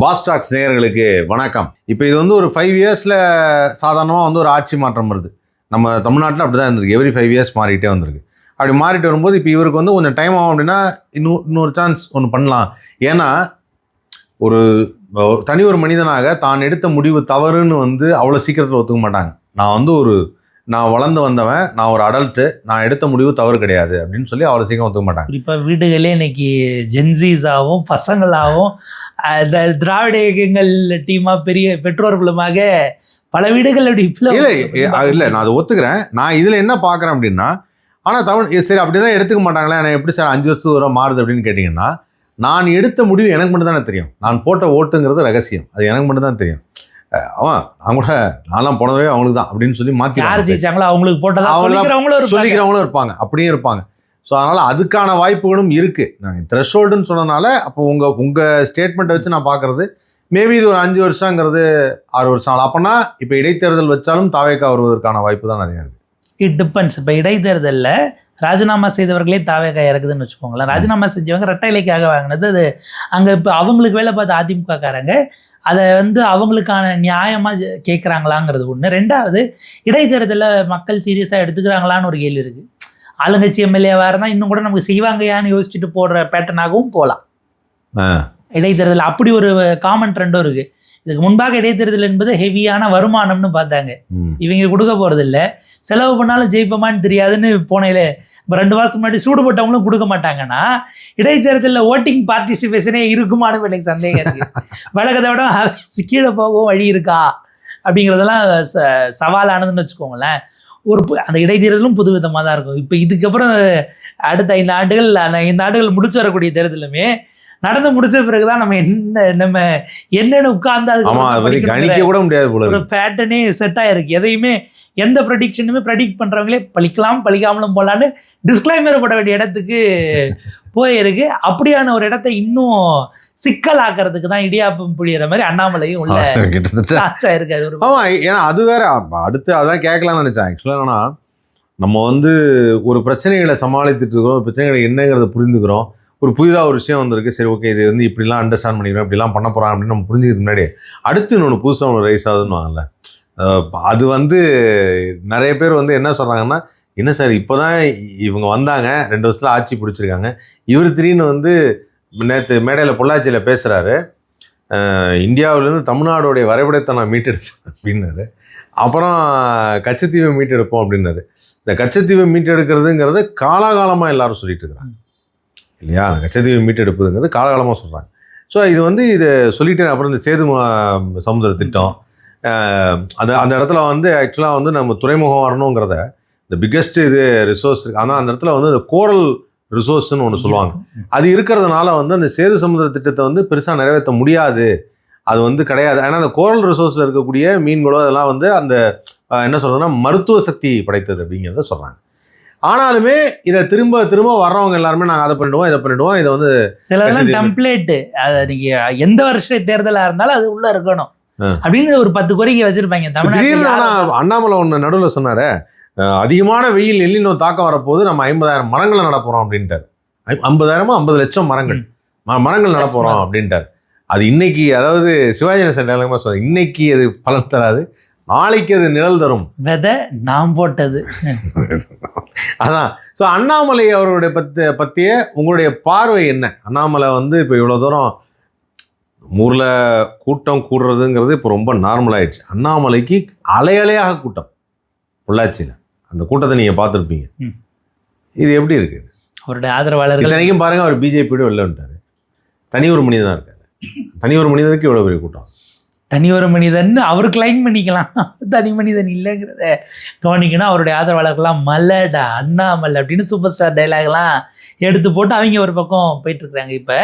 பாஸ்டாக்ஸ் நேயர்களுக்கு வணக்கம். இப்போ இது வந்து ஒரு 5 இயர்ஸில் சாதாரணமாக வந்து ஒரு ஆட்சி மாற்றம் வருது. நம்ம தமிழ்நாட்டில் அப்படி தான் இருந்திருக்கு. எவ்ரி 5 இயர்ஸ் மாறிட்டே வந்திருக்கு. அப்படி மாறிட்டு வரும்போது இப்போ இவருக்கு வந்து கொஞ்சம் டைம் ஆகும் அப்படின்னா இன்னொரு சான்ஸ் ஒன்று பண்ணலாம். ஏன்னா ஒரு தனி ஒரு மனிதனாக தான் எடுத்த முடிவு தவறுன்னு வந்து அவ்வளோ சீக்கிரத்தில் ஒத்துக்க மாட்டாங்க. நான் வளர்ந்து வந்தவன், நான் ஒரு அடல்ட்டு, நான் எடுத்த முடிவு தவறு கிடையாது அப்படின்னு சொல்லி அவ்வளோ சீக்கிரம் ஒத்துக்க மாட்டாங்க. குறிப்பாக வீடுகளே இன்னைக்கு ஜென்சீஸாகவும் பசங்களாகவும் இந்த திராவிட இயக்கங்கள் டீமாக பெரிய பெற்றோர்களுமாக பல வீடுகள் அப்படி இல்லை நான் அதை ஒத்துக்கிறேன். நான் இதில் என்ன பார்க்குறேன் அப்படின்னா, ஆனால் சரி அப்படி தான் எடுத்துக்க மாட்டாங்களே. நான் எப்படி சார் 5 வருஷத்துக்கு வர மாறுது அப்படின்னு கேட்டிங்கன்னா, நான் எடுத்த முடிவு எனக்கு மட்டும் தானே தெரியும். நான் போட்ட ஓட்டுங்கிறது ரகசியம், அது எனக்கு மட்டும் தான் தெரியும். அவங்க கூட நான்லாம் போனதே அவங்களுக்கு தான் அப்படின்னு சொல்லி மாற்றி அவங்களுக்கு போட்டதா சொல்லிக்கிறவங்களும் இருப்பாங்க, அப்படியே இருப்பாங்க. ஸோ அதனால் அதுக்கான வாய்ப்புகளும் இருக்குது. நாங்கள் த்ரெஷ்ஹோல்டுன்னு சொன்னனால அப்போ உங்கள் ஸ்டேட்மெண்ட்டை வச்சு நான் பார்க்குறது மேபி இது ஒரு 5 வருஷங்கிறது 6 வருஷம் ஆகும். அப்போனா இப்போ இடைத்தேர்தல் வச்சாலும் தாவேக்கா வருவதற்கான வாய்ப்பு தான் நிறையா இருக்குது. It depends. இப்போ இடைத்தேர்தலில் ராஜினாமா செய்தவர்களே தாவேக்கா இறக்குதுன்னு வச்சுக்கோங்களேன். ராஜினாமா செஞ்சவங்க ரெட்டை இலைக்காக வாங்கினது அது அங்கே இப்போ அவங்களுக்கு வேலை பார்த்த அதிமுகக்காரங்க அதை வந்து அவங்களுக்கான நியாயமாக கேட்குறாங்களாங்கிறது ஒன்று. ரெண்டாவது, இடைத்தேர்தலில் மக்கள் சீரியஸாக எடுத்துக்கிறாங்களான்னு ஒரு கேள்வி இருக்குது. ஆளுங்கட்சி எம்எல்ஏவாக இருந்தால் இன்னும் கூட நமக்கு செய்வாங்கயான்னு யோசிச்சுட்டு போடுற பேட்டர்னாகவும் போகலாம். இடைத்தேர்தல் அப்படி ஒரு காமன் ட்ரெண்டும் இருக்குது. இதுக்கு முன்பாக இடைத்தேர்தல் என்பது ஹெவியான வருமானம்னு பார்த்தாங்க. இவங்க கொடுக்க போகிறது இல்லை, செலவு பண்ணாலும் ஜெயிப்போமான்னு தெரியாதுன்னு போனையில் இப்போ 2 மாதத்துக்கு முன்னாடி சூடு போட்டவங்களும் கொடுக்க மாட்டாங்கன்னா இடைத்தேர்தலில் ஓட்டிங் பார்ட்டிசிபேஷனே இருக்குமானு எனக்கு சந்தேகம் இருக்குது. வழக்கத்தை விட கீழே போகவும் வழி இருக்கா அப்படிங்கிறதெல்லாம் சவாலானதுன்னு வச்சுக்கோங்களேன். அந்த இடைத்தேர்தலும் புது விதமாக தான் இருக்கும். இப்போ இதுக்கப்புறம் அடுத்த 5 ஆண்டுகள் அந்த 5 ஆண்டுகள் முடிச்சு வரக்கூடிய தேர்தலுமே நடந்து முடிச்ச பிறகுதான் நம்ம என்னன்னு உட்கார்ந்து அது கூட முடியாது போல ஒரு பேட்டர்னே செட் ஆயிருக்கு. எதையுமே எந்த ப்ரெடிக்ஷனுமே ப்ரெடிக்ட் பண்றவங்களே பழிக்காமலும் போலான்னு டிஸ்க்ளைமர் போட வேண்டிய இடத்துக்கு போயிருக்கு. அப்படியான ஒரு இடத்தை இன்னும் சிக்கலாக்குறதுக்கு தான் இடியாப்பம் புளியற மாதிரி அண்ணாமலையும் உள்ள இருக்காரு. ஆமா, ஏன்னா அது வேற. அடுத்து அதான் கேட்கலாம்னு நினைச்சேன். ஆக்சுவலா என்னன்னா, நம்ம வந்து ஒரு பிரச்சனைகளை சமாளித்துட்டு இருக்கிறோம், பிரச்சனைகளை என்னங்கிறத புரிந்துக்கிறோம். ஒரு புதிதாக ஒரு விஷயம் வந்திருக்கு, சரி ஓகே இது வந்து இப்படிலாம் அண்டர்ஸ்டாண்ட் பண்ணிக்கிறோம், இப்படிலாம் பண்ண போகிறான் அப்படின்னு நம்ம புரிஞ்சுக்கிறதுக்கு முன்னாடி அடுத்து இன்னொன்று புதுசாக ஒன்று ரைஸ் ஆகுதுன்னு வாங்கல. அது வந்து நிறைய பேர் வந்து என்ன சொல்கிறாங்கன்னா, என்ன சார் இப்போ தான் இவங்க வந்தாங்க, 2 வருஷத்தில் ஆட்சி பிடிச்சிருக்காங்க, இவர் திடீர்னு வந்து நேற்று மேடையில் பொள்ளாச்சியில் பேசுகிறாரு, இந்தியாவிலேருந்து தமிழ்நாடுடைய வரைபடத்தை நான் மீட்டெடுத்தேன் அப்படின்னாரு. அப்புறம் கச்சத்தீவை மீட்டெடுப்போம் அப்படின்னாரு. இந்த கச்சத்தீவை மீட்டெடுக்கிறதுங்கிறது காலாகாலமாக எல்லாரும் சொல்லிட்டு இருக்கிறாங்க இல்லையா? கச்சத்தீவை மீட்டெடுப்புங்கிறது காலகாலமாக சொல்கிறாங்க. ஸோ இது வந்து இதை சொல்லிட்டு அப்புறம் இந்த சேது சமுத்திர திட்டம் அந்த இடத்துல வந்து ஆக்சுவலாக வந்து நம்ம துறைமுகம் வரணுங்கிறத இந்த பிக்கெஸ்ட் இது ரிசோர்ஸ் இருக்குது. ஆனால் அந்த இடத்துல வந்து இந்த கோரல் ரிசோர்ஸ்ன்னு ஒன்று சொல்லுவாங்க. அது இருக்கிறதுனால வந்து அந்த சேது சமுத்திர திட்டத்தை வந்து பெருசாக நிறைவேற்ற முடியாது, அது வந்து கிடையாது. ஏன்னா அந்த கோரல் ரிசோர்ஸில் இருக்கக்கூடிய மீன்களோ அதெல்லாம் வந்து அந்த என்ன சொல்கிறதுன்னா மருத்துவ சக்தி படைத்தது அப்படிங்கிறத சொல்கிறாங்க. ஆனாலுமே இதை திரும்ப வர்றவங்க எல்லாருமே நாங்கள் அதை பண்ணிடுவோம், இதை பண்ணிடுவோம், இதை வந்து சிலதெல்லாம் டெம்ப்ளேட்டு, அதை நீங்கள் எந்த வருஷ தேர்தலாக இருந்தாலும் அது உள்ளே இருக்கணும் அப்படின்னு ஒரு 10 கோரிக்கை வச்சுருப்பாங்க. திடீர்னு ஆனால் அண்ணாமலை ஒன்று நடுவில் சொன்னார், அதிகமான வெயில் எல்லினோ தாக்கம் வரப்போது, நம்ம 50,000 மரங்களை நடப்போகிறோம் அப்படின்ட்டார். 50 லட்சம் மரங்கள் நடப்போகிறோம் அப்படின்ட்டார். அது இன்னைக்கு, அதாவது சிவாஜி கணேசன் நிலைமை சொல்ல, இன்னைக்கு அது பலன் தராது, நாளைக்கு அது நிழல் தரும், விதை நாம் போட்டது. அதான். ஸோ அண்ணாமலை அவருடைய பற்றிய உங்களுடைய பார்வை என்ன? அண்ணாமலை வந்து இப்போ இவ்வளோ தூரம் ஊரில் கூட்டம் கூடுறதுங்கிறது இப்போ ரொம்ப நார்மல் ஆயிடுச்சு. அண்ணாமலைக்கு அலையாக கூட்டம் பொள்ளாச்சியில், அந்த கூட்டத்தை நீங்கள் பார்த்துருப்பீங்க. இது எப்படி இருக்குது? அவருடைய ஆதரவாளர்கள் இத்தனைக்கும் பாருங்கள், அவர் பிஜேபியோட வெளில வந்துட்டார், தனி ஒரு மனிதனாக இருக்காரு. தனி ஒரு மனிதனுக்கு இவ்வளோ பெரிய கூட்டம். தனி ஒரு மனிதன் அவர் கிளைம் பண்ணிக்கலாம், தனி மனிதன் இல்லைங்கிறத கவனிக்கணும். அவருடைய ஆதரவாளர்கள்லாம் மல்லடா அண்ணாமலை அப்படின்னு சூப்பர் ஸ்டார் டைலாக்லாம் எடுத்து போட்டு அவங்க ஒரு பக்கம் போயிட்டுருக்குறாங்க. இப்போ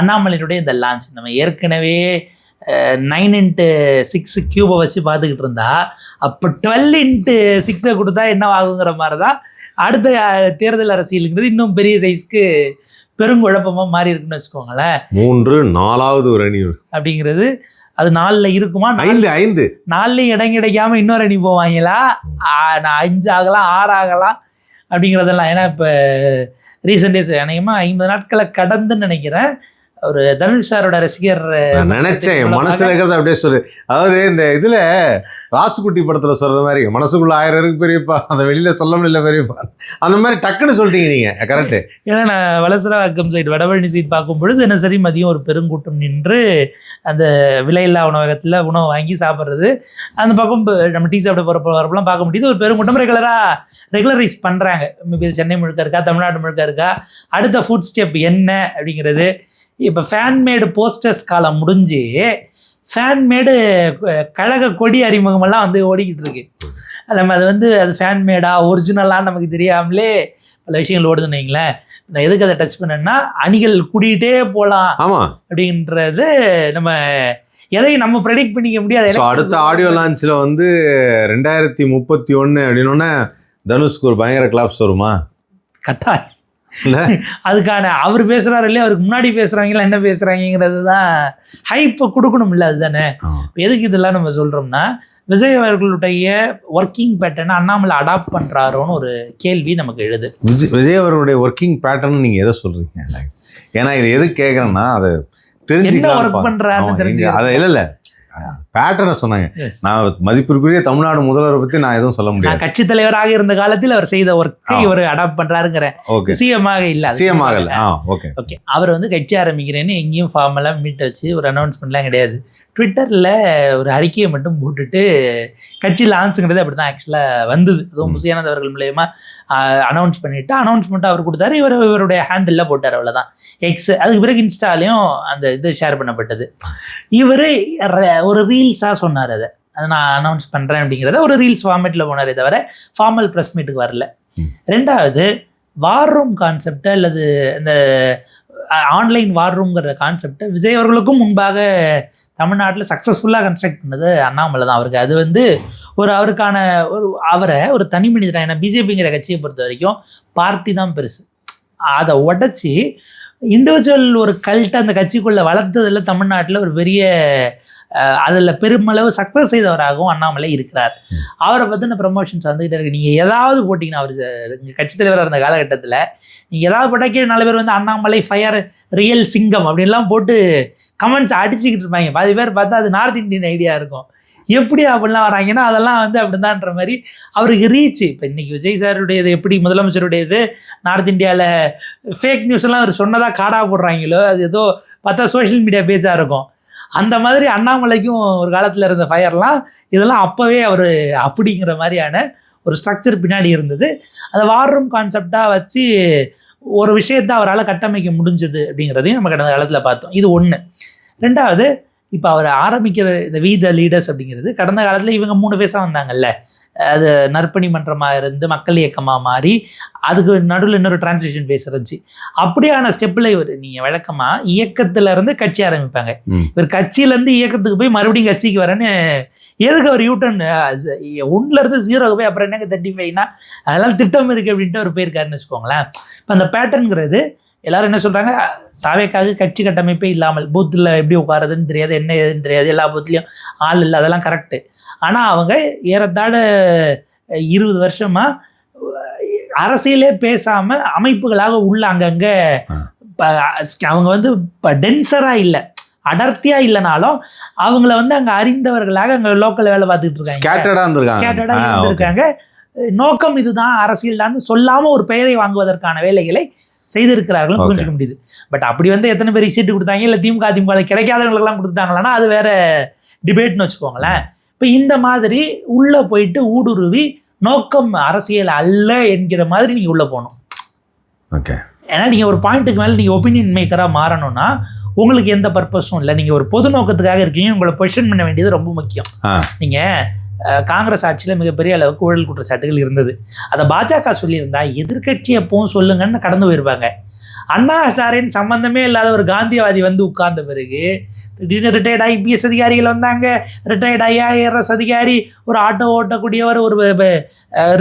அண்ணாமலையினுடைய இந்த லான்ச் நம்ம ஏற்கனவே 9x6 கியூபை வச்சு பார்த்துக்கிட்டு இருந்தா, அப்போ 12x6 கொடுத்தா என்ன ஆகுங்கிற மாதிரி தான் அடுத்த தேர்தல் அரசியலுங்கிறது இன்னும் பெரிய சைஸ்க்கு பெருங்குழப்பமாக மாறி இருக்குன்னு வச்சுக்கோங்களேன். 3 4வது ஒரு அணி அப்படிங்கிறது அது 4ல் இருக்குமா, 5 4லையும் இடம் கிடைக்காம இன்னொரு அணி போவாங்களா, 5 ஆகலாம் 6 ஆகலாம் அப்படிங்கிறதெல்லாம். ஏன்னா இப்போ ரீசெண்ட் டேஸ் அநேகமாக 50 நாட்களை கடந்துன்னு நினைக்கிறேன் ஒரு தனுஷ் சாரோட ரசிகர். நான் நினைச்சேன் மனசுல இருக்கிறத அப்படியே சொல்லு. அதாவது இந்த இதுல ராசுகுட்டி படத்துல சொல்ற மாதிரி மனசுக்குள்ள 1000 இருக்கு பெரியப்பா, அந்த வெளியில சொல்ல முடியல பெரியப்பா, அந்த மாதிரி டக்குன்னு சொல்லிட்டீங்க நீங்க. கரெக்ட். ஏன்னா நான் வலசரவாக்கம் சைடு வடபழனி சைடு பார்க்கும் பொழுது தினசரி மதியம் ஒரு பெருங்கூட்டம் நின்று அந்த விலையில்லா உணவகத்துல உணவு வாங்கி சாப்பிட்றது, அந்த பக்கம் நம்ம டீ சாப்பிட வரப்பெல்லாம் பார்க்க முடியுது. ஒரு பெருங்கூட்டம் ரெகுலரைஸ் பண்றாங்க. மேபி சென்னை முழுக்க இருக்கா, தமிழ்நாடு முழுக்க இருக்கா, அடுத்த ஃபுட் ஸ்டெப் என்ன அப்படிங்கிறது. இப்போ ஃபேன்மேடு போஸ்டர்ஸ் காலம் முடிஞ்சு ஃபேன்மேடு கழக கொடி அறிமுகமெல்லாம் வந்து ஓடிக்கிட்டு இருக்கு. நம்ம அது வந்து அது ஃபேன்மேடா ஒரிஜினலான்னு நமக்கு தெரியாமலே பல விஷயங்கள் ஓடுதுன்னு வைங்களேன். நான் எதுக்கு அதை டச் பண்ணேன்னா, அணிகள் கூட்டிகிட்டே போகலாம் அப்படின்றது நம்ம எதையும் நம்ம ப்ரெடிக்ட் பண்ணிக்க முடியாது. அடுத்த ஆடியோ லான்ச்சில் வந்து 2031 அப்படின்னோடனே தனுஷ்க்கு ஒரு பயங்கர கிளாப்ஸ் வருமா? கட்டாயம். அதுக்கான அவர் பேசுறாரு இல்லையா, அவருக்கு முன்னாடி பேசுறாங்களா என்ன பேசுறாங்கிறது தான் ஹைப்பை கொடுக்கணும் இல்லை? அதுதானே. எதுக்கு இதெல்லாம் நம்ம சொல்றோம்னா, விஜய் அவர்களுடைய ஒர்க்கிங் பேட்டர்னை அண்ணாமலை அடாப்ட் பண்றாரோன்னு ஒரு கேள்வி நமக்கு எழுது. விஜய் அவர்களுடைய ஒர்க்கிங் பேட்டர்ன் நீங்க எதை சொல்றீங்க? ஏன்னா இது எது கேட்கறேன்னா, அது என்ன ஒர்க் பண்றாருன்னு தெரிஞ்சு அதை இல்லை பேட்டர்னை சொன்னாங்க. நான் மதிப்பிற்குரிய தமிழ்நாடு முதல்வரை பத்தி நான் எதுவும் சொல்ல முடியாது. கட்சி தலைவராக இருந்த காலத்தில் அவர் செய்த ஒர்க்கை இவர் அடாப்ட் பண்றாருங்கிற. சிஎம்மாக இல்ல, சிஎம் ஆகல. ஓகே. அவர் வந்து கட்சி ஆரம்பிக்கிறேன்னு எங்கேயும் ஃபார்ம் எல்லாம் மீட் வச்சு ஒரு அனௌன்ஸ்மெண்ட்லாம் கிடையாது. ட்விட்டரில் ஒரு அறிக்கையை மட்டும் போட்டுட்டு கட்சி லான்ஸுங்கிறது அப்படி தான் ஆக்சுவலாக வந்தது. அதுவும் முசியானந்த் அவர்கள் மூலயமா அனௌன்ஸ் பண்ணிவிட்டு அனௌன்ஸ்மெண்ட்டை அவர் கொடுத்தாரு. இவருடைய ஹேண்டில் போட்டார், அவ்வளோதான். எக்ஸ். அதுக்கு பிறகு இன்ஸ்டாலையும் அந்த இது ஷேர் பண்ணப்பட்டது. இவர் ஒரு ரீல்ஸாக சொன்னார், அதை நான் அனௌன்ஸ் பண்ணுறேன் அப்படிங்கிறத ஒரு ரீல்ஸ் ஃபார்மேட்டில் போனாரே தவிர ஃபார்மல் ப்ரெஸ் மீட்டுக்கு வரல. ரெண்டாவது, வார் ரூம் கான்செப்டை அல்லது இந்த ஆன்லைன் வார் ரூம்ங்கிற கான்செப்டை விஜய் அவர்களுக்கும் முன்பாக தமிழ்நாட்டில் சக்ஸஸ்ஃபுல்லாக கன்ஸ்ட்ரக்ட் பண்ணது அண்ணாமலை தான். அவருக்கு அது வந்து அவருக்கான அவரை ஒரு தனி மனிதராக, ஏன்னா பிஜேபிங்கிற கட்சியை பொறுத்த வரைக்கும் பார்ட்டி தான் பெருசு. அதை உடச்சி இண்டிவிஜுவல் ஒரு கல்ட்டை அந்த கட்சிக்குள்ளே வளர்த்ததில் தமிழ்நாட்டில் ஒரு பெரிய அதில் பெருமளவு சக்ஸஸ் செய்தவராகவும் அண்ணாமலை இருக்கிறார். அவரை பற்றின ப்ரமோஷன்ஸ் வந்துகிட்டே இருக்கு. நீங்கள் ஏதாவது போட்டிங்கன்னா, அவர் இங்கே கட்சித் தலைவராக இருந்த காலகட்டத்தில் நீங்கள் ஏதாவது போட்டாக்கே நல்ல பேர் வந்து அண்ணாமலை ஃபயர் ரியல் சிங்கம் அப்படின்லாம் போட்டு கமெண்ட்ஸ் அடிச்சுக்கிட்டு இருப்பாங்க. பாதி பேர் பார்த்தா அது நார்த் இந்தியன் ஐடியா இருக்கும். எப்படி அப்படிலாம் வராங்கன்னா அதெல்லாம் வந்து அப்படிதான்ற மாதிரி அவருக்கு ரீச். இப்போ இன்றைக்கி விஜய் சாருடையது எப்படி முதலமைச்சருடையது நார்த் இந்தியாவில் ஃபேக் நியூஸ் எல்லாம் அவர் சொன்னதாக காடாக போடுறாங்களோ, அது ஏதோ பார்த்தா சோஷியல் மீடியா பேஜாக இருக்கும். அந்த மாதிரி அண்ணாமலைக்கும் ஒரு காலத்தில் இருந்த ஃபயர்லாம் இதெல்லாம் அப்போவே அவர் அப்படிங்கிற மாதிரியான ஒரு ஸ்ட்ரக்சர் பின்னாடி இருந்தது. அதை வார் ரூம் கான்செப்டாக வச்சு ஒரு விஷயத்தை அவரால் கட்டமைக்க முடிஞ்சது அப்படிங்கிறதையும் நம்ம கடந்த காலத்தில் பார்த்தோம். இது ஒன்று. ரெண்டாவது, இப்போ அவர் ஆரம்பிக்கிற இந்த வி த லீடர்ஸ் அப்படிங்கிறது கடந்த காலத்தில் இவங்க 3 பேஸாக வந்தாங்கல்ல, அது நற்பணி மன்றமாக இருந்து மக்கள் இயக்கமாக மாறி அதுக்கு நடுவில் இன்னொரு டிரான்சிஷன் பேஸ் இருந்துச்சு. அப்படியான ஸ்டெப்பில் இவர் நீங்கள் வழக்கமாக இயக்கத்திலேருந்து கட்சி ஆரம்பிப்பாங்க. இவர் கட்சியிலேருந்து இயக்கத்துக்கு போய் மறுபடியும் கட்சிக்கு வரேன்னு எதுக்கு அவர் யூட்டன் 1லேருந்து 0க்கு போய் அப்புறம் என்னங்க 35னா அதெல்லாம் திட்டம் இருக்குது அப்படின்ட்டு அவர் போயிருக்காருன்னு வச்சுக்கோங்களேன். இப்போ அந்த பேட்டர்னுங்கிறது எல்லாரும் என்ன சொல்கிறாங்க, தாவேக்காக கட்சி கட்டமைப்பே இல்லாமல் பூத்தில் எப்படி உட்காரதுன்னு தெரியாது, என்ன ஏதுன்னு தெரியாது, எல்லா பூத்துலேயும் ஆள் இல்லை, அதெல்லாம் கரெக்டு. ஆனால் அவங்க ஏறத்தாழ 20 வருஷமாக அரசியலே பேசாமல் அமைப்புகளாக உள்ள அங்கங்கே அவங்க வந்து இப்போ டென்சராக இல்லை, அடர்த்தியாக இல்லைனாலும் அவங்கள வந்து அங்கே அறிந்தவர்களாக அங்கே லோக்கல் வேலை பார்த்துக்கிட்டு இருக்காங்க, ஸ்கேட்டர்டாக இருந்திருக்காங்க. நோக்கம் இதுதான், அரசியல் தான் சொல்லாமல் ஒரு பெயரை வாங்குவதற்கான வேலைகளை செய்திருக்கிறார்கள், புரிஞ்சுக்க முடியுது. பட் அப்படி வந்து எத்தனை பேர் சீட்டு கொடுத்தாங்க, இல்லை திமுக கிடைக்காதவங்களுக்கெல்லாம் கொடுத்துட்டாங்களான்னா அது வேற டிபேட்னு வச்சுக்கோங்களேன். இப்போ இந்த மாதிரி உள்ளே போயிட்டு ஊடுருவி நோக்கம் அரசியல் அல்ல என்கிற மாதிரி நீங்கள் உள்ளே போகணும். ஓகே. ஏன்னா நீங்கள் ஒரு பாயிண்ட்டுக்கு மேலே நீங்கள் ஒப்பீனியன் மேக்கராக மாறணும்னா உங்களுக்கு எந்த பர்பஸும் இல்லை, நீங்கள் ஒரு பொது நோக்கத்துக்காக இருக்கீங்க, உங்களை பொசிஷன் பண்ண வேண்டியது ரொம்ப முக்கியம். நீங்கள் காங்கிரஸ் ஆட்சியில் மிகப்பெரிய அளவுக்கு ஊழல் குற்றச்சாட்டுகள் இருந்தது. அதை பாஜக சொல்லியிருந்தா எதிர்கட்சி எப்பவும் சொல்லுங்கன்னு கடந்து போயிருப்பாங்க. அண்ணா ஹசாரின் சம்பந்தமே இல்லாத ஒரு காந்தியவாதி வந்து உட்கார்ந்த பிறகு திடீர்னு ரிட்டையர்ட் ஐபிஎஸ் அதிகாரிகள் வந்தாங்க, ரிட்டையர்ட் ஐஆர்எஸ் அதிகாரி, ஒரு ஆட்டோ ஓட்டக்கூடியவர், ஒரு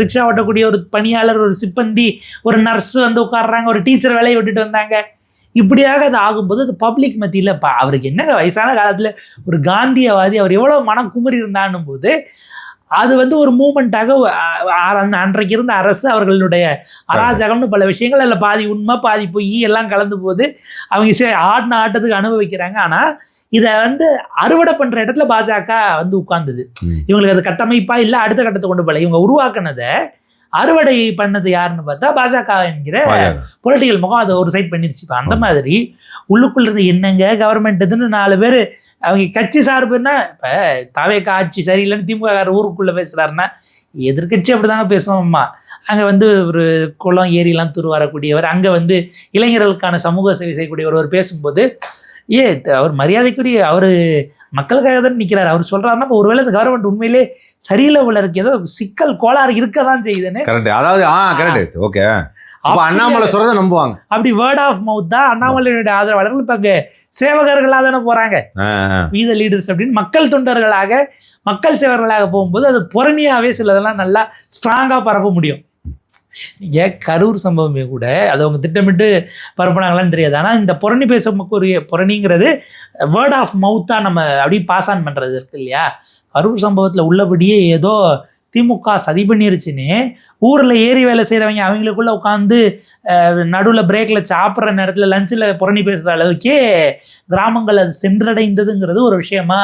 ரிக்ஷா ஓட்டக்கூடிய ஒரு பணியாளர், ஒரு சிப்பந்தி, ஒரு நர்ஸ் வந்து உட்காடுறாங்க, ஒரு டீச்சர் வேலையை விட்டுட்டு வந்தாங்க. இப்படியாக அது ஆகும்போது அது பப்ளிக் மத்தியில் அவருக்கு என்ன வயசான காலத்தில் ஒரு காந்தியவாதி அவர் எவ்வளோ மனக்குமுறி இருந்தான்னும் போது அது வந்து ஒரு மூமெண்ட்டாக அன்றைக்கு இருந்த அரசு அவர்களுடைய அராஜகம்னு பல விஷயங்கள் அதில் பாதி உண்மை பாதி பொய் எல்லாம் கலந்து போது அவங்க ஆடின ஆட்டத்துக்கு அனுபவிக்கிறாங்க. ஆனால் இதை வந்து அறுவடை பண்ணுற இடத்துல பாஜக வந்து உட்கார்ந்தது. இவங்களுக்கு அது கட்டமைப்பா இல்லை அடுத்த கட்டத்தை கொண்டு போகல. இவங்க உருவாக்குனதை அறுவடை பண்ணது யாருன்னு பார்த்தா பாஜக என்கிற பொலிட்டிக்கல் முகம் அதை ஒரு சைட் பண்ணிருச்சு. இப்போ அந்த மாதிரி உள்ளுக்குள்ள இருந்து என்னங்க கவர்மெண்ட் இதுன்னு 4 பேர் அவங்க கட்சி சார்புன்னா, இப்போ தவேக ஆட்சி சரியில்லைன்னு திமுக ஊருக்குள்ளே பேசுகிறாருன்னா எதிர்கட்சி அப்படி தாங்க பேசுவோம்மா. அங்கே வந்து ஒரு குளம் ஏரிலாம் தூர் வரக்கூடியவர், அங்கே வந்து இளைஞர்களுக்கான சமூக சேவை செய்யக்கூடிய ஒருவர் பேசும்போது அவர் மரியாதைக்குரிய அவர் மக்களுக்காக தான் நிற்கிறார். அவர் சொல்கிறாருன்னா இப்போ ஒருவேளை இந்த கவர்மெண்ட் உண்மையிலே சரியில்லை உள்ள இருக்கு, ஏதோ சிக்கல் கோளாறு இருக்க தான் செய்யுதுன்னு. கரெக்ட். அதாவது கரெக்ட். ஓகே, அண்ணாமலை சொல்றதை நம்புவாங்க. அப்படி வேர்ட் ஆஃப் மவுத் தான் அண்ணாமலையுடைய ஆதரவாளர்கள் இப்ப அங்க சேவகர்களாக தானே போறாங்க, வீத லீடர்ஸ் அப்படின்னு மக்கள் தொண்டர்களாக மக்கள் சேவகர்களாக போகும்போது அது புறணியாவே சிலதெல்லாம் நல்லா ஸ்ட்ராங்கா பரப்ப முடியும். நீங்க கரூர் சம்பவமே கூட அதை அவங்க திட்டமிட்டு பரப்புனாங்களான்னு தெரியாது. ஆனால் இந்த புறணி பேசக்கூடிய புறணிங்கிறது வேர்ட் ஆஃப் மவுத்தா நம்ம அப்படியே பாஸ் ஆன் பண்றது இருக்கு இல்லையா. கரூர் சம்பவத்தில் உள்ளபடியே ஏதோ திமுக சதி பண்ணிருச்சுன்னு ஊரில் ஏறி வேலை செய்கிறவங்க அவங்களுக்குள்ள உட்காந்து நடுவில் பிரேக்கில் சாப்பிட்ற நேரத்தில் லஞ்சில் புறணி பேசுகிற அளவுக்கே கிராமங்கள் அது சென்றடைந்ததுங்கிறது ஒரு விஷயமா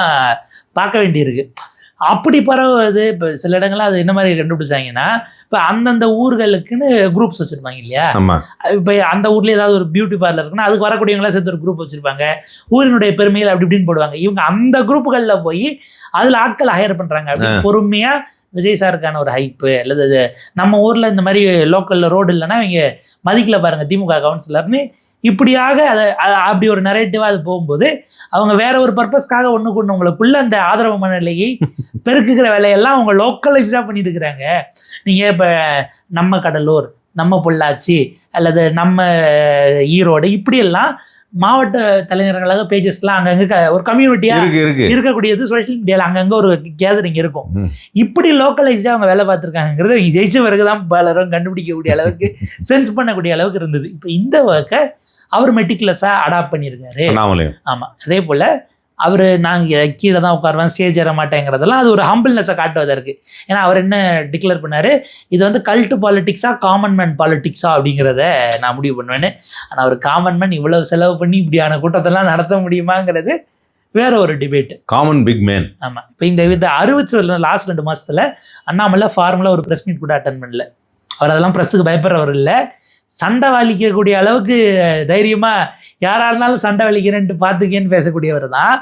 பார்க்க வேண்டியிருக்கு. அப்படி பரவுது. இப்போ சில இடங்கள்ல அது என்ன மாதிரி கண்டுபிடிச்சாங்கன்னா, இப்போ அந்தந்த ஊர்களுக்குன்னு குரூப்ஸ் வச்சுருப்பாங்க இல்லையா. இப்போ அந்த ஊர்லேயே ஏதாவது ஒரு பியூட்டி பார்லர் இருக்குன்னா அதுக்கு வரக்கூடியவங்களாம் சேர்த்து ஒரு குரூப் வச்சுருப்பாங்க, ஊரினுடைய பெருமைகள் அப்படி இப்படின்னு போடுவாங்க. இவங்க அந்த குரூப்புகளில் போய் அதில் ஆட்கள் ஹையர் பண்ணுறாங்க. அப்படி பொறுமையாக விஜய் சாருக்கான ஒரு ஹைப்பு அல்லது நம்ம ஊரில் இந்த மாதிரி லோக்கலில் ரோடு இல்லைன்னா இவங்க மதிக்கல பாருங்கள் திமுக கவுன்சிலர்னு இப்படியாக அதை அப்படி ஒரு நரேட்டிவாக அது போகும்போது அவங்க வேற ஒரு பர்பஸ்க்காக ஒன்றுக்கு ஒன்று உங்களுக்குள்ள அந்த ஆதரவு மனநிலையை பெருக்குகிற வேலையெல்லாம் அவங்க லோக்கலைஸ்டாக பண்ணிட்டு இருக்கிறாங்க. நீங்கள் இப்போ நம்ம கடலூர், நம்ம பொள்ளாச்சி அல்லது நம்ம ஈரோடு இப்படியெல்லாம் மாவட்ட தலைநகரங்களாக பேஜஸ்லாம் அங்கங்கே ஒரு கம்யூனிட்டியாக இருக்கக்கூடியது சோஷியல் மீடியாவில் அங்கங்கே ஒரு கேதரிங் இருக்கும். இப்படி லோக்கலைஸ்டாக அவங்க வேலை பார்த்துருக்காங்கிறது அவங்க ஜெயிச்ச பிறகு தான் பலரும் கண்டுபிடிக்கக்கூடிய அளவுக்கு சென்ஸ் பண்ணக்கூடிய அளவுக்கு இருந்தது. இப்போ இந்த ஒர்க்கை அவர் மெட்டிகுலஸாக அடாப்ட் பண்ணியிருக்காரு. ஆமாம், அதே போல் அவர் நாங்கள் கீழே தான் உட்காருவேன், ஸ்டேஜ் ஏற மாட்டேங்கிறதெல்லாம் அது ஒரு ஹம்பிள்னஸை காட்டுவதாக இருக்குது. ஏன்னா அவர் என்ன டிக்ளேர் பண்ணார், இது வந்து கல்ட்டு பாலிட்டிக்ஸா காமன் மேன் பாலிட்டிக்ஸா அப்படிங்கிறத நான் முடிவு பண்ணுவேன்னு. ஆனால் அவர் காமன் மேன் இவ்வளவு செலவு பண்ணி இப்படியான கூட்டத்தெல்லாம் நடத்த முடியுமாங்கிறது வேற ஒரு டிபேட். Common big man. ஆமாம், இப்போ இந்த அறிவிச்சதுல லாஸ்ட் 2 மாதத்தில் அண்ணாமலை ஃபார்முலா ஒரு ப்ரெஸ் மீட் கூட அட்டன் பண்ணல. அவர் அதெல்லாம் ப்ரெஸ்ஸுக்கு பயப்படுறவர் இல்லை, சண்டை வலிக்கக்கூடிய அளவுக்கு தைரியமாக யாராக இருந்தாலும் சண்டை வலிக்கிறேன்ட்டு பார்த்துக்கேன்னு பேசக்கூடியவர் தான்.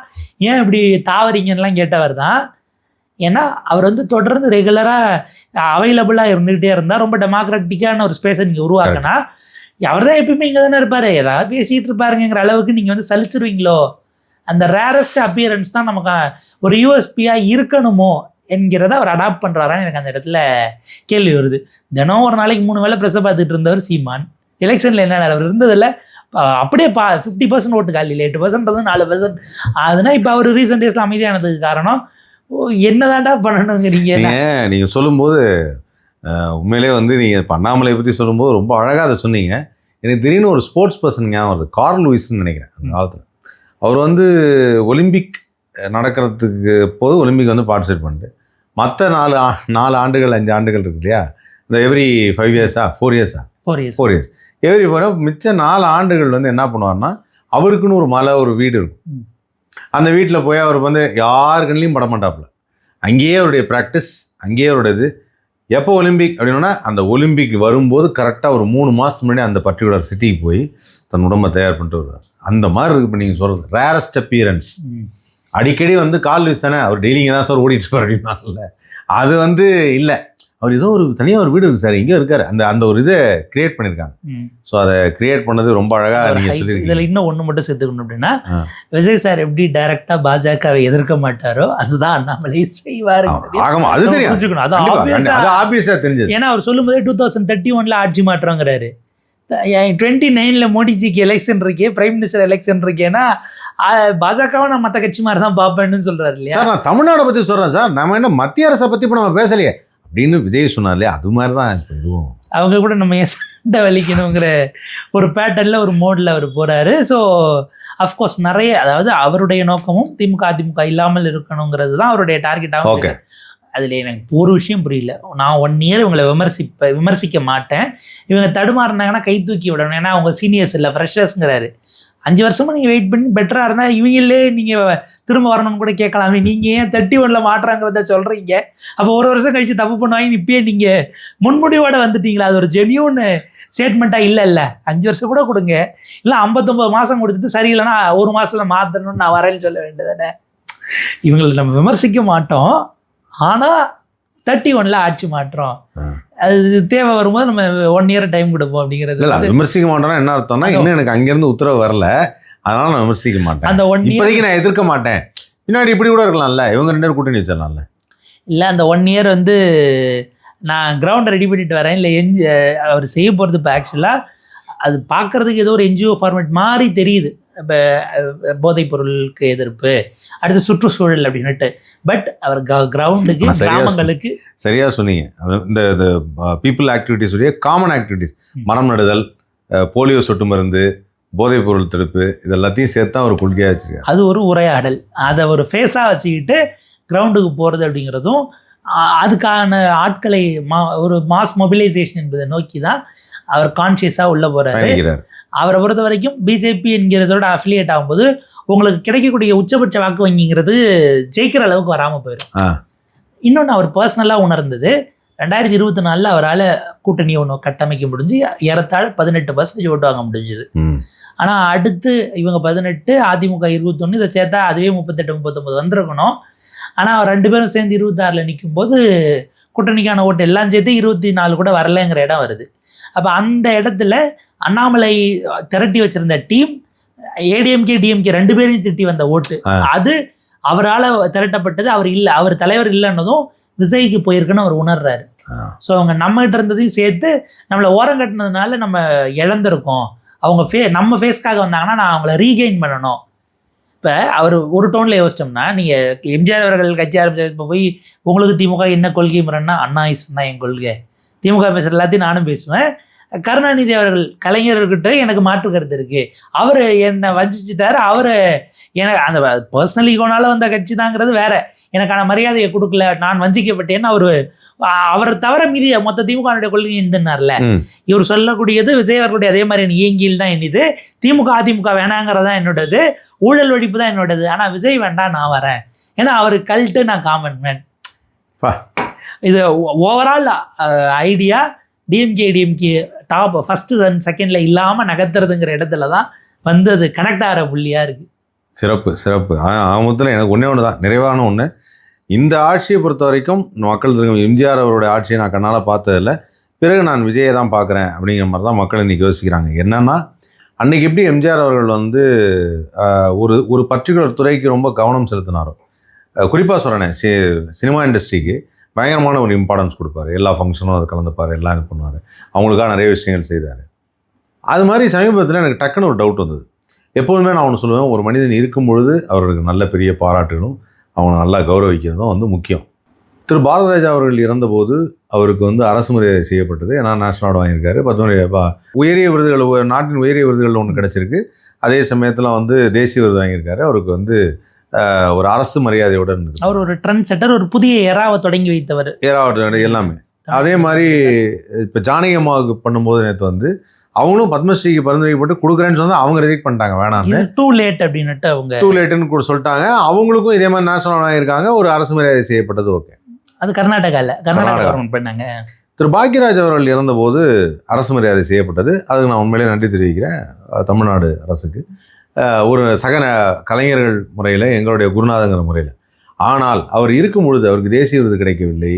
ஏன் இப்படி தாவறீங்கன்னெலாம் கேட்டவர் தான். ஏன்னா அவர் வந்து தொடர்ந்து ரெகுலராக அவைலபிளாக இருந்துக்கிட்டே இருந்தால் ரொம்ப டெமோக்ராட்டிக்கான ஒரு ஸ்பேஸை நீங்கள் உருவாக்கினா அவர் தான் எப்பயுமே இங்கே தானே இருப்பார், ஏதாவது பேசிகிட்டு இருப்பாருங்கிற அளவுக்கு நீங்கள் வந்து சலிச்சிருவீங்களோ. அந்த ரேரஸ்ட் அப்பியரன்ஸ் தான் நமக்கு ஒரு யூஎஸ்பியாக இருக்கணுமோ என்கிறத அவர் அடாப்ட் பண்ணுறாரான்னு எனக்கு அந்த இடத்துல கேள்வி வருது. தினம் ஒரு நாளைக்கு 3 வேளை ப்ரெஸ்ஸை பார்த்துட்டு இருந்தவர் சீமான். எலெக்ஷனில் என்ன அவர் இருந்ததில்ல, அப்படியே 50% ஓட்டு காலி இல்லை, 8% 4%. அதுனா இப்போ அவர் ரீசெண்ட் டேஸில் அமைதியானதுக்கு காரணம் என்னதான்டா பண்ணணுங்கிறீங்க. நீங்கள் சொல்லும்போது உண்மையிலே வந்து நீங்கள் இப்போ அண்ணாமலையை பற்றி சொல்லும்போது ரொம்ப அழகாக அதை சொன்னீங்க. எனக்கு திடீர்னு ஒரு ஸ்போர்ட்ஸ் பர்சன் ஞாபகம் வருது, கார்ல் லூயிஸ்ன்னு நினைக்கிறேன். அந்த காலத்தில் அவர் வந்து ஒலிம்பிக் நடக்கிறதுக்கு போது ஒலிம்பிக் வந்து பார்ட்டிசிபேட் பண்ணிட்டு மற்ற 4 ஆண்டுகள் 5 ஆண்டுகள் இருக்கு இல்லையா, இந்த எவ்ரி 5 இயர்ஸா 4 இயர்ஸா 4 இயர்ஸ் எவ்ரி 4 மிச்சம் 4 ஆண்டுகள் வந்து என்ன பண்ணுவார்னா அவருக்குன்னு ஒரு மலை ஒரு வீடு இருக்கும். அந்த வீட்டில் போய் அவர் வந்து யார் கண்ணிலையும் பட மாட்டாப்புல, அங்கேயே அவருடைய ப்ராக்டிஸ், அங்கேயே அவருடைய இது. எப்போ ஒலிம்பிக் அப்படின்னா அந்த ஒலிம்பிக் வரும்போது கரெக்டாக ஒரு 3 மாதத்துக்கு முன்னாடி அந்த பர்டிகுலர் சிட்டிக்கு போய் தன் உடம்பை தயார் பண்ணிட்டு வருவார். அந்த மாதிரி இருக்குது. இப்போ நீங்கள் சொல்கிறது ரேரஸ்ட் அப்பியரன்ஸ். அடிக்கடி வந்து கால் லூயிஸ் தானே அவர் டெய்லிங்க தான் சார் ஓடிட்டு இருப்பார் அப்படின்னால அது வந்து இல்லை, அவர் ஏதோ ஒரு தனியாக ஒரு வீடு இருக்குது சார் இங்கே இருக்கார். அந்த ஒரு இதை கிரியேட் பண்ணியிருக்காங்க. ஸோ அதை கிரியேட் பண்ணது ரொம்ப அழகாக நீங்கள் சொல்லியிருக்கீங்க. இதில் இன்னும் ஒன்று மட்டும் சேர்த்துக்கணும் அப்படின்னா, விஜய் சார் எப்படி டைரக்டாக பாஜகவை எதிர்க்க மாட்டாரோ அதுதான் அண்ணாமலை செய்வார். ஆமாம், அது தெரியும், அது ஆப்வியஸாக தெரிஞ்சது. ஏன்னா அவர் சொல்லும்போதே 2031 ஆட்சி மாற்றங்கிறாரு. 29 மோடிஜிக்கு எலெக்ஷன் இருக்கே, பிரைம் மினிஸ்டர் எலெக்ஷன் இருக்கேன்னா பாஜகவை நான் மற்ற கட்சி மாதிரி தான் பார்ப்பேன்னு சொல்றாரு இல்லையா. சார் நான் தமிழ்நாடை பற்றி சொல்கிறேன் சார், நம்ம என்ன மத்திய அரசை பற்றி இப்போ நம்ம பேசலையே அப்படின்னு விஜய் சொன்னார் இல்லையா, அது மாதிரி தான் இதுவும். அவங்க கூட நம்ம சண்டை வலிக்கணுங்கிற ஒரு பேட்டர்னில் ஒரு மோடில் அவர் போகிறாரு. ஸோ அஃப்கோர்ஸ் நிறைய, அதாவது அவருடைய நோக்கமும் திமுக அதிமுக இல்லாமல் இருக்கணுங்கிறது தான் அவருடைய டார்கெட்டாகவும். ஓகே, அதில் எனக்கு ஒரு விஷயம் புரியல. நான் 1 இயர் இவங்களை விமர்சிக்க மாட்டேன். இவங்க தடுமாறினாங்கன்னா கை தூக்கி விடணும். ஏன்னா அவங்க சீனியர்ஸ் இல்லை, ஃப்ரெஷர்ஸுங்கிறாரு. 5 வருஷமா நீங்கள் வெயிட் பண்ணி பெட்டராக இருந்தால் இவங்களே நீங்கள் திரும்ப வரணும்னு கூட கேட்கலாமே. நீங்கள் ஏன் 31 மாற்றாங்கிறத சொல்கிறீங்க? அப்போ 1 வருஷம் கழிச்சு தப்பு பண்ணுவாங்க, இப்பயே நீங்கள் முன்முடிவோடு வந்துட்டீங்களா? அது ஒரு ஜென்யூன் ஸ்டேட்மெண்ட்டாக இல்லை. 5 வருஷம் கூட கொடுங்க, இல்லை 59 மாதம் கொடுத்துட்டு சரியில்லைன்னா 1 மாதத்தில் மாற்றணும்னு நான் வரேன்னு சொல்ல வேண்டியதானே. இவங்களை நம்ம விமர்சிக்க மாட்டோம், ஆனால் 31 ஆட்சி மாற்றோம், அது தேவை வரும்போது நம்ம 1 இயர் டைம் கொடுப்போம் அப்படிங்கிறது. இல்லை, விமர்சிக்க மாட்டோம்னா என்ன அர்த்தம்னா, இன்னும் எனக்கு அங்கேருந்து உத்தரவு வரல, அதனால நான் விமர்சிக்க மாட்டேன். அந்த 1 இப்போதைக்கு நான் எதிர்க்க மாட்டேன். பின்னாடி இப்படி கூட இருக்கலாம்ல, இவங்க 2 பேரும் கூட்டணி வச்சிடலாம்ல. இல்லை, அந்த 1 இயர் வந்து நான் கிரவுண்ட் ரெடி பண்ணிட்டு வரேன், இல்லை அவர் செய்ய போகிறது இப்போ ஆக்சுவலாக அது பார்க்குறதுக்கு ஏதோ ஒரு NGO ஃபார்மேட் மாதிரி தெரியுது. இப்போ போதைப் பொருளுக்கு எதிர்ப்பு, அடுத்து சுற்றுச்சூழல் அப்படின்னுட்டு. பட் அவர் கிரவுண்டுக்கு, கிராமங்களுக்கு சரியாக சொன்னீங்க. இந்த பீப்புள் ஆக்டிவிட்டிஸ் உடைய காமன் ஆக்டிவிட்டிஸ், மரம் நடுதல், போலியோ சொட்டு மருந்து, போதைப் பொருள் தடுப்பு, இது எல்லாத்தையும் சேர்த்தா ஒரு கொள்கையாக வச்சுருக்காரு. அது ஒரு உரையாடல், அதை ஒரு ஃபேஸாக வச்சுக்கிட்டு கிரவுண்டுக்கு போகிறது அப்படிங்கிறதும் அதுக்கான ஆட்களை ஒரு மாஸ் மொபிலைசேஷன் என்பதை நோக்கி தான் அவர் கான்ஷியஸாக உள்ளே போகிறாரு. அவரை பொறுத்த வரைக்கும் பிஜேபி என்கிறதோட அஃபிலியேட் ஆகும்போது உங்களுக்கு கிடைக்கக்கூடிய உச்சபட்ச வாக்கு வங்கிங்கிறது ஜெயிக்கிற அளவுக்கு வராமல் போயிடும். இன்னொன்று அவர் பர்சனலாக உணர்ந்தது, 2024 அவரால் கூட்டணி ஒன்று கட்டமைக்க முடிஞ்சு ஏறத்தாழ 18% ஓட்டு வாங்க முடிஞ்சுது. ஆனால் அடுத்து இவங்க 18, அதிமுக 21, இதை சேர்த்தா அதுவே 38-39 வந்திருக்கணும். ஆனால் அவர் 2 பேரும் சேர்ந்து 26 நிற்கும்போது கூட்டணிக்கான ஓட்டு எல்லாம் சேர்த்து 24 கூட வரலைங்கிற இடம் வருது. அப்போ அந்த இடத்துல அண்ணாமலை திரட்டி வச்சிருந்த டீம் ஏடிஎம்கே டிஎம்கே 2 பேரையும் திட்டி வந்த ஓட்டு, அது அவரால் திரட்டப்பட்டது. அவர் இல்லை, அவர் தலைவர் இல்லைன்னதும் விஜய்க்கு போயிருக்குன்னு அவர் உணர்றாரு. ஸோ அவங்க நம்மகிட்ட இருந்ததையும் சேர்த்து நம்மளை ஓரம் கட்டினதுனால நம்ம இழந்திருக்கோம், அவங்க நம்ம ஃபேஸ்க்காக வந்தாங்கன்னா நான் அவங்கள ரீகெயின் பண்ணணும். இப்போ அவர் ஒரு டோனில் யோசிச்சோம்னா, நீங்கள் எம்ஜிஆர் அவர்கள் கட்சி ஆரம்பிச்ச இப்போ போய் உங்களுக்கு திமுக என்ன கொள்கை முறைன்னா, அண்ணாயிசம் தான் என் கொள்கை, திமுக பேசுகிற எல்லாத்தையும் நானும் பேசுவேன். கருணாநிதி அவர்கள் கலைஞர்கிட்ட எனக்கு மாற்று கருத்து இருக்குது, அவர் என்னை வஞ்சிச்சிட்டாரு, அவர் எனக்கு அந்த பர்சனல் ஈகோனால வந்த கட்சி தாங்கிறது வேற, எனக்கான மரியாதையை கொடுக்கல, நான் வஞ்சிக்கப்பட்டேன்னு அவரை தவிர மீதி மொத்த திமுக கொள்கை இருந்துனார்ல. இவர் சொல்லக்கூடியது விஜய் அவர்களுடைய அதே மாதிரி இயங்கியில் தான் என்னது, திமுக அதிமுக வேணாங்கிறதான் என்னோடது, ஊழல் ஒழிப்பு தான் என்னோடது, ஆனால் விஜய் வேண்டாம் நான் வரேன், ஏன்னா அவர் கல்ட்டு நான் காமன் மேன். இது overall idea DMK top first and செகண்டில் இல்லாமல் நகர்த்துறதுங்கிற இடத்துல தான் வந்து அது கனெக்ட் ஆகிற புள்ளியாக இருக்குது. சிறப்பு. ஆமத்தில் எனக்கு ஒன்று தான் நிறைவான ஒன்று, இந்த ஆட்சியை பொறுத்த வரைக்கும் மக்கள் தெரியும், எம்ஜிஆர் அவருடைய ஆட்சியை நான் கண்ணால் பார்த்ததில்ல, பிறகு நான் விஜயை தான் பார்க்குறேன் அப்படிங்கிற மாதிரி தான் மக்கள் இன்றைக்கி யோசிக்கிறாங்க. என்னென்னா, அன்றைக்கி எப்படி எம்ஜிஆர் அவர்கள் வந்து ஒரு பர்டிகுலர் துறைக்கு ரொம்ப கவனம் செலுத்தினாரோ, குறிப்பாக சொல்கிறேன், சினிமா இண்டஸ்ட்ரிக்கு பயங்கரமான ஒரு இம்பார்ட்டன்ஸ் கொடுப்பார், எல்லா ஃபங்க்ஷனும் அதை கலந்துப்பார், எல்லாம் இது பண்ணுவார், அவங்களுக்காக நிறைய விஷயங்கள் செய்தார். அது மாதிரி சமீபத்தில் எனக்கு டக்குன்னு ஒரு டவுட் வந்தது. எப்போதுமே நான் ஒன்று சொல்லுவேன், ஒரு மனிதன் இருக்கும் பொழுது அவர்களுக்கு நல்ல பெரிய பாராட்டுகளும் அவங்களை நல்லா கௌரவிக்கிறதும் வந்து முக்கியம். திரு பாரதிராஜா அவர்கள் இறந்தபோது அவருக்கு வந்து அரசு மரியாதை செய்யப்பட்டது. ஏன்னா நேஷனல் அவார்டு வாங்கியிருக்காரு, 10 உயரிய விருதுகள், நாட்டின் உயரிய விருதுகள் ஒன்று கிடச்சிருக்கு. அதே சமயத்தில் வந்து தேசிய விருது வாங்கியிருக்காரு. அவருக்கு வந்து ஒரு அரசு மரியாதையோடு இருந்தது. அவர் ஒரு ட்ரெண்ட் செட்டர், ஒரு புதிய எராவை தொடங்கி வைத்தவர், எல்லாமே. அதே மாதிரி இப்போ ஜானகி அம்மாவுக்கு பண்ணும்போது நேற்று வந்து அவங்களும் பத்மஸ்ரீக்கு பரிந்துரைக்கப்பட்டு கொடுக்குறேன்னு சொன்னால் அவங்க ரிஜெக்ட் பண்ணிட்டாங்க, வேணாம்னு, டூ லேட் அப்படின்னுட்டு அவங்க டூ லேட்டுன்னு கூட சொல்லிட்டாங்க. அவங்களுக்கும் இதே மாதிரி நேஷனல் வாங்கியிருக்காங்க, ஒரு அரசு மரியாதை செய்யப்பட்டது. ஓகே, அது கர்நாடகா பண்ணாங்க. திரு பாக்யராஜ் அவர்கள் இறந்தபோது அரசு மரியாதை செய்யப்பட்டது. அதுக்கு நான் உண்மையிலே நன்றி தெரிவிக்கிறேன் தமிழ்நாடு அரசுக்கு, ஒரு சக கலைஞர்கள் முறையில், எங்களுடைய குருநாதங்கிற முறையில். ஆனால் அவர் இருக்கும் பொழுது அவருக்கு தேசிய விருது கிடைக்கவில்லை,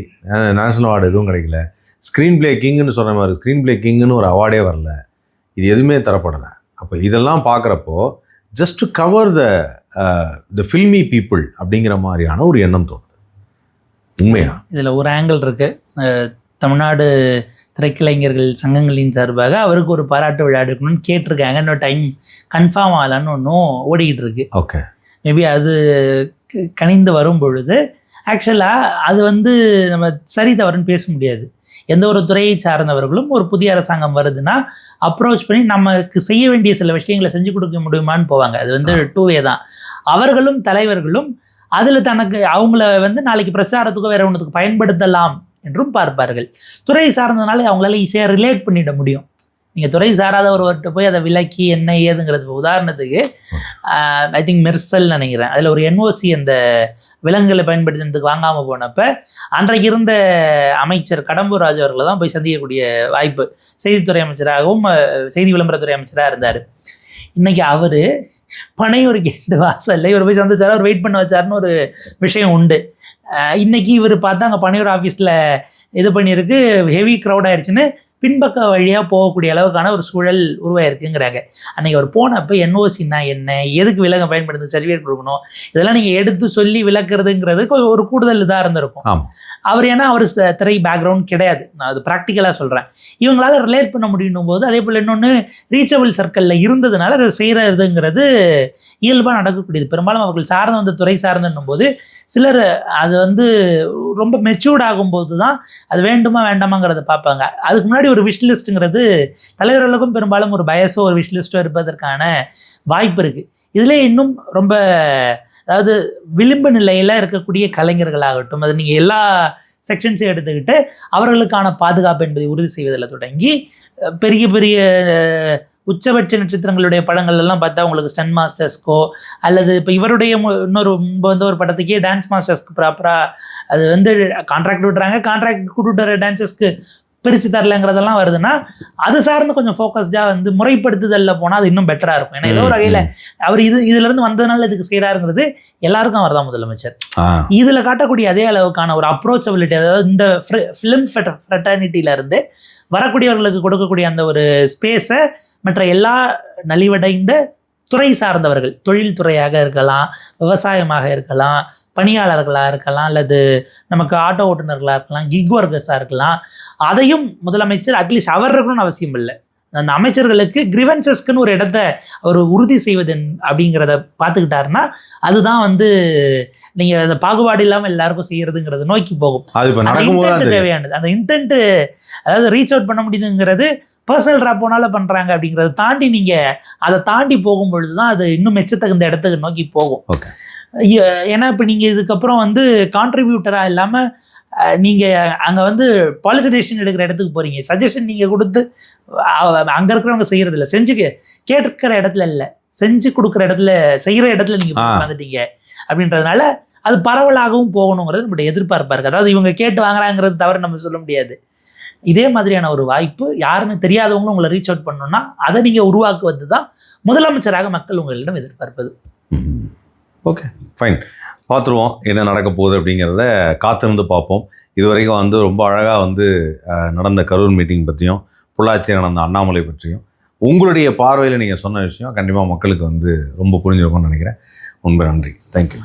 நேஷனல் அவார்டு எதுவும் கிடைக்கல, ஸ்க்ரீன் பிளே கிங்குன்னு சொல்கிற மாதிரி ஸ்க்ரீன் பிளே கிங்குன்னு ஒரு அவார்டே வரல, இது எதுவுமே தரப்படலை. அப்போ இதெல்லாம் பார்க்குறப்போ just to cover the filmi people அப்படிங்கிற மாதிரியான ஒரு எண்ணம் தோணுது. உண்மையா இதில் ஒரு ஆங்கிள் இருக்குது. தமிழ்நாடு திரைக்கலைஞர்கள் சங்கங்களின் சார்பாக அவருக்கு ஒரு பாராட்டு விழா எடுக்கணும்னு கேட்டிருக்காங்க. இன்னும் டைம் கன்ஃபார்ம் ஆகலான்னு ஒன்றும் ஓடிக்கிட்டு இருக்கு. ஓகே, மேபி அது கனிந்து வரும் பொழுது ஆக்சுவலாக அது வந்து நம்ம சரி தவறுன்னு பேச முடியாது. எந்த ஒரு துறையை சார்ந்தவர்களும் ஒரு புதிய அரசாங்கம் வருதுன்னா அப்ரோச் பண்ணி நமக்கு செய்ய வேண்டிய சில விஷயங்களை செஞ்சு கொடுக்க முடியுமான்னு போவாங்க. அது வந்து டூ வே தான். அவர்களும் தலைவர்களும் அதில் தனக்கு அவங்கள வந்து நாளைக்கு பிரச்சாரத்துக்கோ வேற ஒன்றுக்கு பயன்படுத்தலாம் என்றும் பார்ப்பார்கள். துறை சார்ந்ததுனால அவங்களால ஈஸியாக ரிலேட் பண்ணிட முடியும். நீங்கள் துறை சாராத ஒருவர்கிட்ட போய் அதை விலக்கி என்ன ஏதுங்கிறது, உதாரணத்துக்கு ஐ திங்க் மெர்சல் நினைக்கிறேன், அதில் ஒரு NOC அந்த விலங்குகளை பயன்படுத்துறதுக்கு வாங்காமல் போனப்போ அன்றைக்கு இருந்த அமைச்சர் கடம்பூர் ராஜு அவர்களை தான் போய் சந்திக்கக்கூடிய வாய்ப்பு, செய்தித்துறை அமைச்சராகவும் செய்தி விளம்பரத்துறை அமைச்சராக இருந்தார். இன்னைக்கு அவர் பனையூர் கேட்டு வாசல்ல இவர் போய் சந்திச்சார், அவர் வெயிட் பண்ண வச்சாருன்னு ஒரு விஷயம் உண்டு. இன்னைக்கு இவர் பார்த்தா அங்கே பனையூர் ஆஃபீஸில் இது பண்ணியிருக்கு, ஹெவி க்ரௌட் ஆயிடுச்சுன்னு பின்பக்க வழியாக போகக்கூடிய அளவுக்கான ஒரு சூழல் உருவாயிருக்குங்கிறாங்க. அன்றைக்கி அவர் போனப்போ NOCன்னா என்ன, எதுக்கு விலங்க பயன்படுத்தி சர்டிஃபிகேட் கொடுக்கணும், இதெல்லாம் நீங்கள் எடுத்து சொல்லி விளக்குறதுங்கிறதுக்கு ஒரு கூடுதல் இதாக இருந்திருக்கும். அவர் ஏன்னா அவர் திரை பேக்ரவுண்ட் கிடையாது, நான் அது ப்ராக்டிக்கலாக சொல்கிறேன். இவங்களால ரிலேட் பண்ண முடியும் போது, அதே போல் இன்னொன்று ரீச்சபிள் சர்க்கிளில் இருந்ததுனால அதை செய்கிறதுங்கிறது இயல்பாக நடக்கக்கூடியது. பெரும்பாலும் அவர்கள் சார்ந்த வந்து துறை சார்ந்துன்னும் போது சிலர் அது வந்து ரொம்ப மெச்சூர்ட் ஆகும்போது தான் அது வேண்டுமா வேண்டாமாங்கிறத பார்ப்பாங்க. அதுக்கு முன்னாடி ஒரு விஷ்லிஸ்ட்டுங்கிறது தலைவர்களுக்கும் பெரும்பாலும் ஒரு பயசோ ஒரு விஷ்லிஸ்ட்டோ இருப்பதற்கான வாய்ப்பு இருக்குது. இதில் இன்னும் ரொம்ப, அதாவது விளிம்பு நிலையில் இருக்கக்கூடிய கலைஞர்களாகட்டும், அது நீங்கள் எல்லா செக்ஷன்ஸையும் எடுத்துக்கிட்டு அவர்களுக்கான பாதுகாப்பு என்பதை உறுதி செய்வதில் தொடங்கி பெரிய பெரிய உச்சபட்ச நட்சத்திரங்களுடைய படங்கள் எல்லாம் பார்த்தா உங்களுக்கு ஸ்டன் மாஸ்டர்ஸ்க்கோ அல்லது இப்போ இவருடைய இன்னொரு வந்து ஒரு படத்துக்கே டான்ஸ் மாஸ்டர்ஸ்க்கு ப்ராப்பராக அது வந்து கான்ட்ராக்ட் விட்டுறாங்க, கான்ட்ராக்ட் கொடுத்துற டான்ஸஸ்க்கு பிரித்து தரலைங்கிறதெல்லாம் வருதுன்னா அது சார்ந்து கொஞ்சம் ஃபோக்கஸ்டாக வந்து முறைப்படுத்துதலில் போனால் அது இன்னும் பெட்டராக இருக்கும். ஏன்னா ஏதோ ஒரு வகையில் அவர் இதுலேருந்து வந்ததுனால இதுக்கு செய்கிறாருங்கிறது எல்லாருக்கும் அவர் தான் முதலமைச்சர். இதில் காட்டக்கூடிய அதே அளவுக்கான ஒரு அப்ரோச்சபிலிட்டி, அதாவது இந்த ஃபிலிம் ஃப்ரெட்டர்னிட்டியிலேருந்து வரக்கூடியவர்களுக்கு கொடுக்கக்கூடிய அந்த ஒரு ஸ்பேஸை மற்ற எல்லா நலிவடைந்த துறை சார்ந்தவர்கள், தொழில்துறையாக இருக்கலாம், விவசாயமாக இருக்கலாம், பணியாளர்களாக இருக்கலாம், அல்லது நமக்கு ஆட்டோ ஓட்டுநர்களாக இருக்கலாம், கிக் ஒர்க்கர்ஸாக இருக்கலாம், அதையும் முதலமைச்சர் அட்லீஸ்ட் அவர் இருக்கணும்னு அவசியம் இல்லை. அந்த அமைச்சர்களுக்கு கிரிவன்சஸ்க்குன்னு ஒரு இடத்த அவர் உறுதி செய்வது அப்படிங்கிறத பார்த்துக்கிட்டாருன்னா அதுதான் வந்து நீங்கள் அந்த பாகுபாடு இல்லாமல் எல்லாருக்கும் செய்யறதுங்கிறத நோக்கி போகும். அது தேவையானது. அந்த இன்டென்ட், அதாவது ரீச் அவுட் பண்ண முடியுதுங்கிறது பர்சனல் ராப்போனால பண்ணுறாங்க அப்படிங்கிறத தாண்டி நீங்கள் அதை தாண்டி போகும் பொழுது தான் அது இன்னும் மெச்சத்தகுந்த இடத்துக்கு நோக்கி போகும். ஏன்னா இப்போ நீங்கள் இதுக்கப்புறம் வந்து கான்ட்ரிபியூட்டராக இல்லாமல் நீங்கள் அங்கே வந்து பாலிசி டெசிஷன் எடுக்கிற இடத்துக்கு போகிறீங்க, சஜஷன் நீங்கள் கொடுத்து அங்கே இருக்கிறவங்க செய்கிறதில்ல, கேட்கிற இடத்துல இல்லை, செஞ்சு கொடுக்குற இடத்துல செய்கிற இடத்துல நீங்கள் வந்துட்டீங்க அப்படின்றதுனால அது பரவலாகவும் போகணுங்கிறது நம்மளுடைய எதிர்பார்ப்பாக இருக்குது. அதாவது இவங்க கேட்டு வாங்குறாங்கிறது தவிர நம்ம சொல்ல முடியாது. இதே மாதிரியான ஒரு வாய்ப்பு யாருன்னு தெரியாதவங்களும் உங்களை ரீச் அவுட் பண்ணணும்னா அதை நீங்கள் உருவாக்குவது தான் முதலமைச்சராக மக்கள் உங்களிடம் எதிர்பார்ப்பது. ஓகே, ஃபைன், பார்த்துருவோம் என்ன நடக்க போகுது அப்படிங்கிறத காத்திருந்து பார்ப்போம். இது வரைக்கும் வந்து ரொம்ப அழகாக வந்து நடந்த கரூர் மீட்டிங் பற்றியும் பொள்ளாச்சியில் நடந்த அண்ணாமலை பற்றியும் உங்களுடைய பார்வையில் நீங்கள் சொன்ன விஷயம் கண்டிப்பாக மக்களுக்கு வந்து ரொம்ப புரிஞ்சிருக்கும்னு நினைக்கிறேன். ரொம்ப நன்றி, தேங்க்யூ.